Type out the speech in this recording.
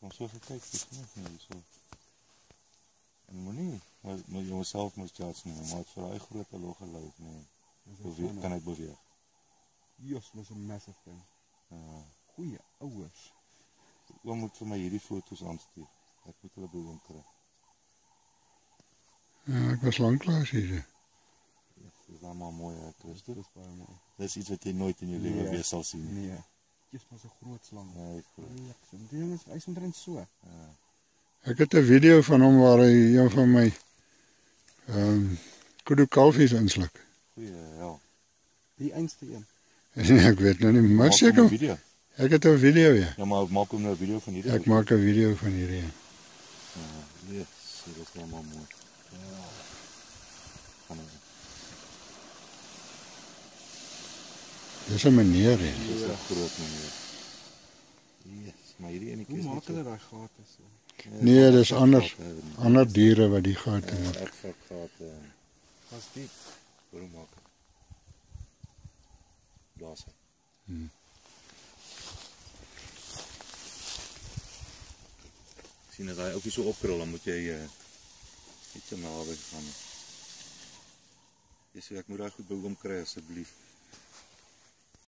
hom so gekyk, dis genoeg nie, so. En moenie, maar jouself moes judge nie, maar het vir hy groot loge lyk, nee, kan hy beweeg. Jos, dis 'n massive ding. Goeie ouers. Oom moet vir my hierdie foto's aanstuur. Ek moet hulle by oom kry. Ja, ek was lanklaas hier. Dis dan maar mooi, Christus. Dis baie mooi. Dis iets wat jy nooit in jou lewe weer sal sien. Nee. Dis maar so groot slang. Ja, hy is groot. Die ding is, hy is omtrent so. Ek het 'n video van hom waar hy een van my kudu kalfies insluk. Goeie hel. Die einste een. Ek weet nou nie, maar seker. Video. Ek het 'n video, ja. Ja, maar maak hom nou 'n video van hierdie. Ek maak 'n video van hierdie. Ja, nee, dit is nou maar mooi. Ja. Dis 'n meneer, hè. Dis 'n groot meneer. Yes, maar hierdie enetjie is hoe maak hulle daai gate so? Nee, dis ander diere wat die gate maak. Ek vat gate. Was diep. Hoe maak ek? Blaas hy. Sien as hy ook so opkrul, dan moet jy net so naby gaan. Jy sê ek moet daai goed by hom kry asseblief.